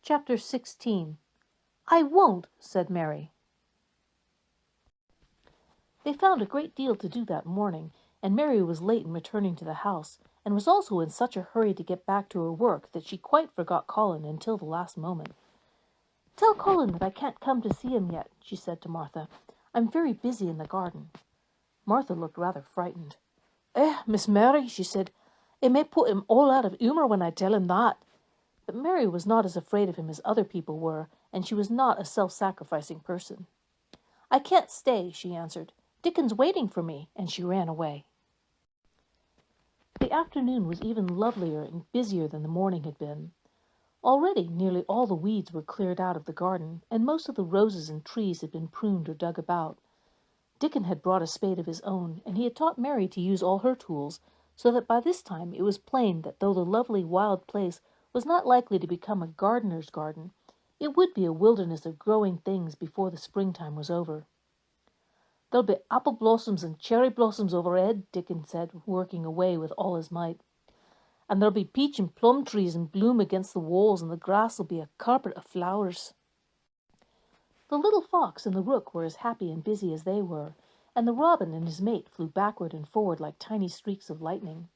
Chapter 16. "I won't," said Mary. They found a great deal to do that morning, and Mary was late in returning to the house, and was also in such a hurry to get back to her work that she quite forgot Colin until the last moment. "Tell Colin that I can't come to see him yet," she said to Martha. "I'm very busy in the garden." Martha looked rather frightened. Miss Mary," she said, "it may put him all out of humour when I tell him that." But Mary was not as afraid of him as other people were, and she was not a self-sacrificing person. "I can't stay," she answered. "Dickon's waiting for me," and she ran away. The afternoon was even lovelier and busier than the morning had been. Already nearly all the weeds were cleared out of the garden, and most of the roses and trees had been pruned or dug about. Dickon had brought a spade of his own, and he had taught Mary to use all her tools, so that by this time it was plain that though the lovely wild place was not likely to become a gardener's garden, it would be a wilderness of growing things before the springtime was over. "There'll be apple blossoms and cherry blossoms overhead," Dickon said, working away with all his might. "And there'll be peach and plum trees in bloom against the walls, and the grass'll be a carpet of flowers." The little fox and the rook were as happy and busy as they were, and the robin and his mate flew backward and forward like tiny streaks of lightning.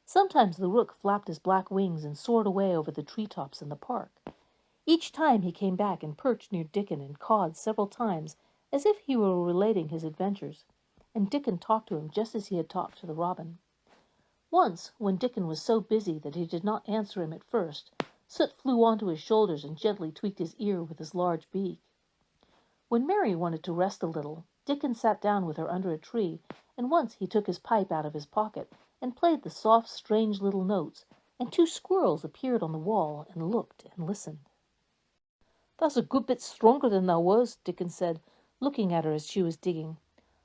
Sometimes the rook flapped his black wings and soared away over the tree-tops in the park. Each time he came back and perched near Dickon and cawed several times as if he were relating his adventures, and Dickon talked to him just as he had talked to the robin. Once, when Dickon was so busy that he did not answer him at first, Soot flew onto his shoulders and gently tweaked his ear with his large beak. When Mary wanted to rest a little, Dickon sat down with her under a tree, and once he took his pipe out of his pocket and played the soft, strange little notes, and 2 squirrels appeared on the wall and looked and listened. "That's a good bit stronger than thou was," Dickon said, looking at her as she was digging.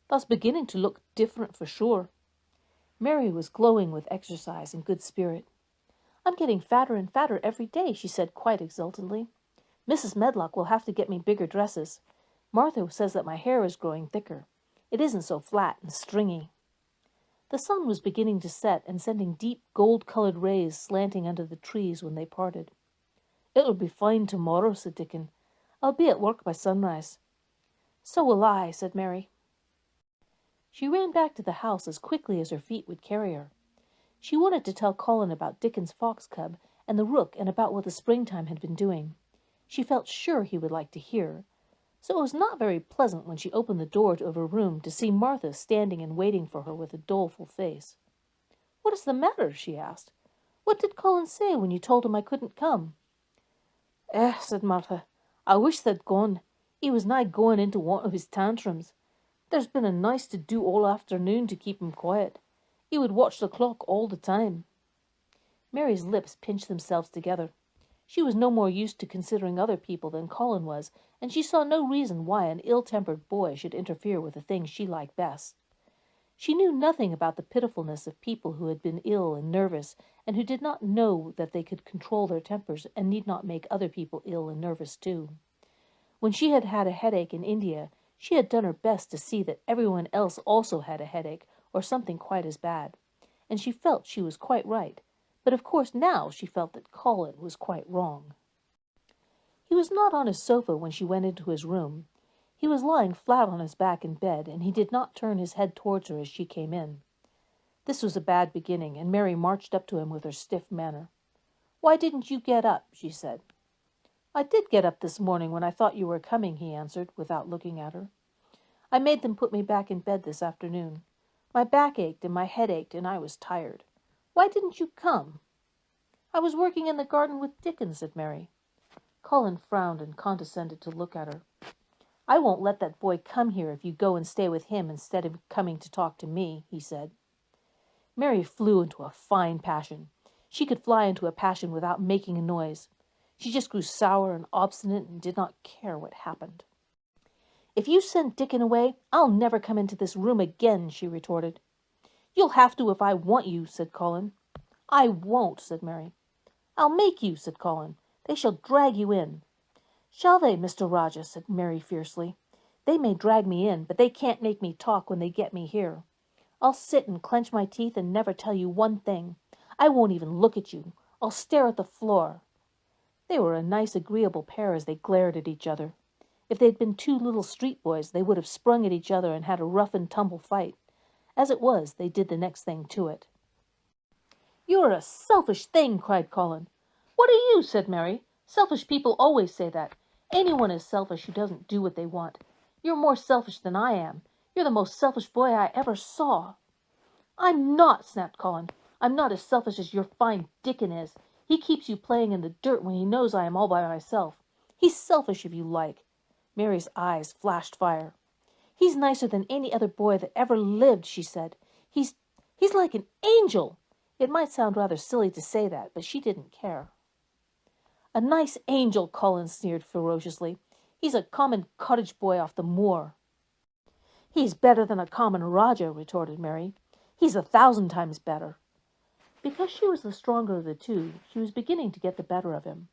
"Thou's beginning to look different for sure." Mary was glowing with exercise and good spirit. "I'm getting fatter and fatter every day," she said quite exultantly. "Mrs. Medlock will have to get me bigger dresses. Martha says that my hair is growing thicker. It isn't so flat and stringy." The sun was beginning to set and sending deep gold-colored rays slanting under the trees when they parted. "It'll be fine tomorrow," said Dickon. "I'll be at work by sunrise." "So will I," said Mary. She ran back to the house as quickly as her feet would carry her. She wanted to tell Colin about Dickon's fox cub and the rook and about what the springtime had been doing. She felt sure he would like to hear. So it was not very pleasant when she opened the door of her room to see Martha standing and waiting for her with a doleful face. "What is the matter?" she asked. "What did Colin say when you told him I couldn't come?" Said Martha, "I wish they'd gone. He was nigh going into one of his tantrums. There's been a nice to do all afternoon to keep him quiet. He would watch the clock all the time." Mary's lips pinched themselves together. She was no more used to considering other people than Colin was, and she saw no reason why an ill-tempered boy should interfere with the things she liked best. She knew nothing about the pitifulness of people who had been ill and nervous, and who did not know that they could control their tempers and need not make other people ill and nervous too. When she had had a headache in India, she had done her best to see that everyone else also had a headache or something quite as bad, and she felt she was quite right. But of course now she felt that Colin was quite wrong. He was not on his sofa when she went into his room. He was lying flat on his back in bed, and he did not turn his head towards her as she came in. This was a bad beginning, and Mary marched up to him with her stiff manner. "Why didn't you get up?" she said. "I did get up this morning when I thought you were coming," he answered, without looking at her. "I made them put me back in bed this afternoon. My back ached and my head ached, and I was tired. Why didn't you come?" "I was working in the garden with Dickon," said Mary. Colin frowned and condescended to look at her. "I won't let that boy come here if you go and stay with him instead of coming to talk to me," he said. Mary flew into a fine passion. She could fly into a passion without making a noise. She just grew sour and obstinate and did not care what happened. "If you send Dickon away, I'll never come into this room again," she retorted. "You'll have to if I want you," said Colin. "I won't," said Mary. "I'll make you," said Colin. "They shall drag you in." "Shall they, Mr. Rajah?" said Mary fiercely. "They may drag me in, but they can't make me talk when they get me here. I'll sit and clench my teeth and never tell you one thing. I won't even look at you. I'll stare at the floor." They were a nice, agreeable pair as they glared at each other. If they'd been two little street boys, they would have sprung at each other and had a rough-and-tumble fight. As it was, they did the next thing to it. "You're a selfish thing!" cried Colin. "What are you?" said Mary. "Selfish people always say that. Anyone is selfish who doesn't do what they want. You're more selfish than I am. You're the most selfish boy I ever saw." "I'm not," snapped Colin. "I'm not as selfish as your fine Dickon is. He keeps you playing in the dirt when he knows I am all by myself. He's selfish if you like." Mary's eyes flashed fire. "He's nicer than any other boy that ever lived," she said. He's like an angel." It might sound rather silly to say that, but she didn't care. "A nice angel," Colin sneered ferociously. "He's a common cottage boy off the moor." "He's better than a common Rajah," retorted Mary. "He's 1,000 times better." Because she was the stronger of the two, she was beginning to get the better of him.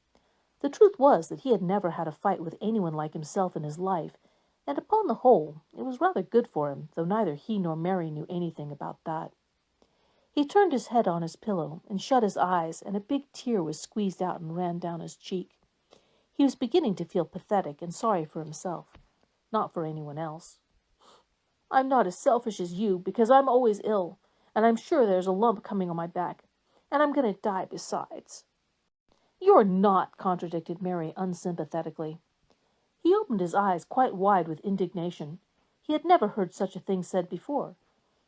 The truth was that he had never had a fight with anyone like himself in his life, and upon the whole, it was rather good for him, though neither he nor Mary knew anything about that. He turned his head on his pillow and shut his eyes, and a big tear was squeezed out and ran down his cheek. He was beginning to feel pathetic and sorry for himself, not for anyone else. "I'm not as selfish as you, because I'm always ill, and I'm sure there's a lump coming on my back, and I'm going to die besides." "You're not," contradicted Mary unsympathetically. He opened his eyes quite wide with indignation. He had never heard such a thing said before.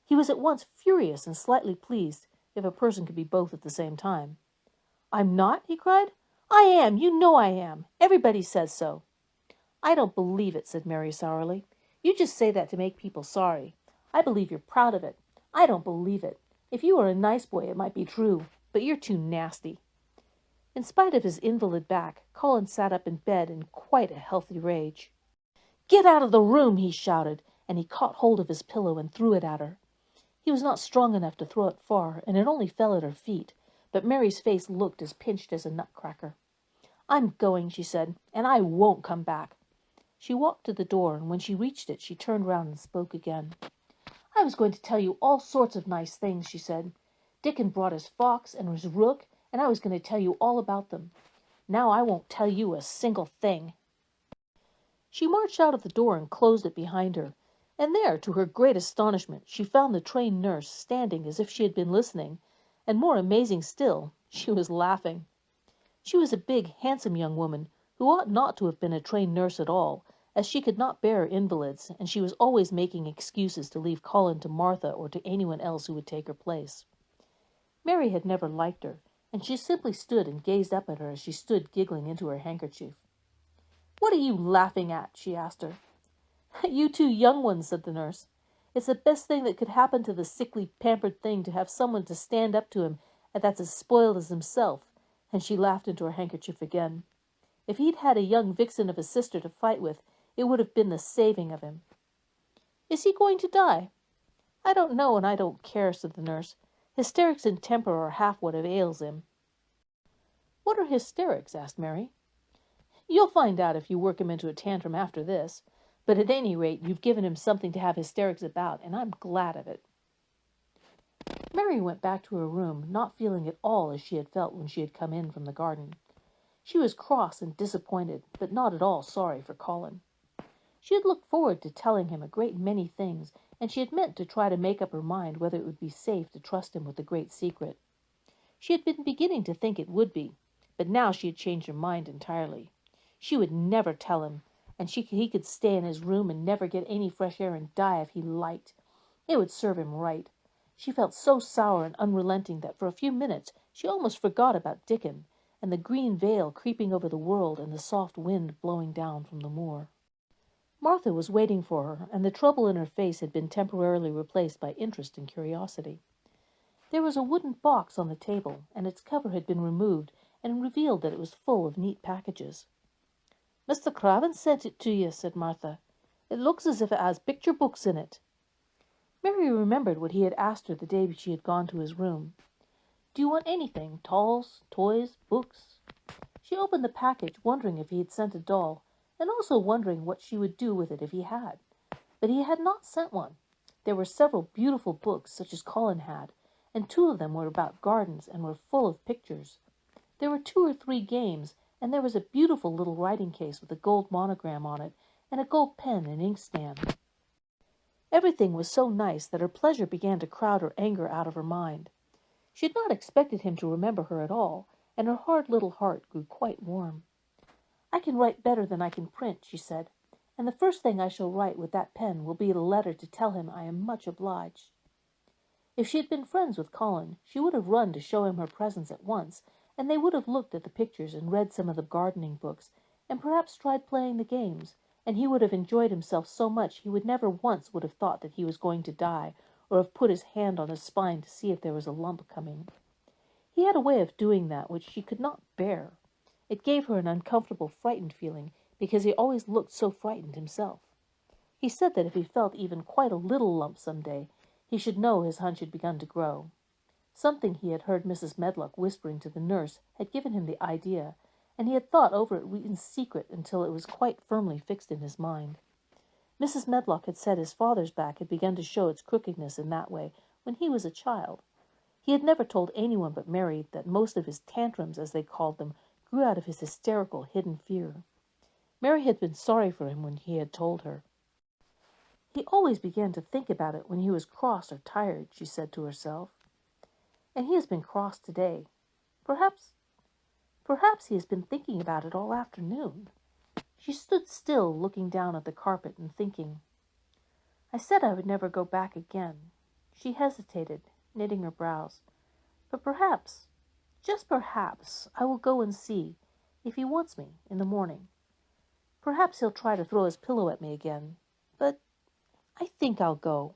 He was at once furious and slightly pleased, if a person could be both at the same time. "I'm not?" he cried. "I am. You know I am. Everybody says so." "I don't believe it," said Mary sourly. "You just say that to make people sorry. I believe you're proud of it. I don't believe it. If you were a nice boy, it might be true, but you're too nasty." In spite of his invalid back, Colin sat up in bed in quite a healthy rage. "Get out of the room!" he shouted, and he caught hold of his pillow and threw it at her. He was not strong enough to throw it far, and it only fell at her feet, but Mary's face looked as pinched as a nutcracker. "I'm going," she said, "and I won't come back." She walked to the door, and when she reached it, she turned round and spoke again. "I was going to tell you all sorts of nice things," she said. "Dickon brought his fox and his rook, and I was going to tell you all about them. Now I won't tell you a single thing." She marched out of the door and closed it behind her, and there, to her great astonishment, she found the trained nurse standing as if she had been listening, and more amazing still, she was laughing. She was a big, handsome young woman, who ought not to have been a trained nurse at all, as she could not bear invalids, and she was always making excuses to leave Colin to Martha or to anyone else who would take her place. Mary had never liked her, and she simply stood and gazed up at her as she stood giggling into her handkerchief. "What are you laughing at?" she asked her. "You two young ones," said the nurse. "It's the best thing that could happen to the sickly, pampered thing to have someone to stand up to him that's as spoiled as himself," and she laughed into her handkerchief again. "If he'd had a young vixen of a sister to fight with, it would have been the saving of him." "Is he going to die?" "I don't know, and I don't care," said the nurse. "Hysterics and temper are half what ails him." "What are hysterics?" asked Mary. "You'll find out if you work him into a tantrum after this. But at any rate, you've given him something to have hysterics about, and I'm glad of it." Mary went back to her room, not feeling at all as she had felt when she had come in from the garden. She was cross and disappointed, but not at all sorry for Colin. She had looked forward to telling him a great many things, and she had meant to try to make up her mind whether it would be safe to trust him with the great secret. She had been beginning to think it would be, but now she had changed her mind entirely. She would never tell him, and he could stay in his room and never get any fresh air and die if he liked. It would serve him right. She felt so sour and unrelenting that for a few minutes she almost forgot about Dickon, and the green veil creeping over the world and the soft wind blowing down from the moor. Martha was waiting for her, and the trouble in her face had been temporarily replaced by interest and curiosity. There was a wooden box on the table, and its cover had been removed and revealed that it was full of neat packages. "Mr. Craven sent it to you," said Martha. "It looks as if it has picture books in it." Mary remembered what he had asked her the day she had gone to his room. "Do you want anything? Dolls, toys, books?" She opened the package, wondering if he had sent a doll, and also wondering what she would do with it if he had. But he had not sent one. There were several beautiful books, such as Colin had, and 2 of them were about gardens and were full of pictures. There were 2 or 3 games, and there was a beautiful little writing case with a gold monogram on it, and a gold pen and inkstand. Everything was so nice that her pleasure began to crowd her anger out of her mind. She had not expected him to remember her at all, and her hard little heart grew quite warm. "I can write better than I can print," she said, "and the first thing I shall write with that pen will be a letter to tell him I am much obliged." If she had been friends with Colin, she would have run to show him her presents at once, and they would have looked at the pictures and read some of the gardening books, and perhaps tried playing the games, and he would have enjoyed himself so much he would never once would have thought that he was going to die, or have put his hand on his spine to see if there was a lump coming. He had a way of doing that which she could not bear. It gave her an uncomfortable, frightened feeling, because he always looked so frightened himself. He said that if he felt even quite a little lump some day, he should know his hunch had begun to grow. Something he had heard Mrs. Medlock whispering to the nurse had given him the idea, and he had thought over it in secret until it was quite firmly fixed in his mind. Mrs. Medlock had said his father's back had begun to show its crookedness in that way when he was a child. He had never told anyone but Mary that most of his tantrums, as they called them, grew out of his hysterical, hidden fear. Mary had been sorry for him when he had told her. "He always began to think about it when he was cross or tired," she said to herself. "And he has been cross today. Perhaps he has been thinking about it all afternoon." She stood still, looking down at the carpet and thinking. "I said I would never go back again." She hesitated, knitting her brows. "But perhaps, just perhaps, I will go and see, if he wants me, in the morning. Perhaps he'll try to throw his pillow at me again. But I think I'll go."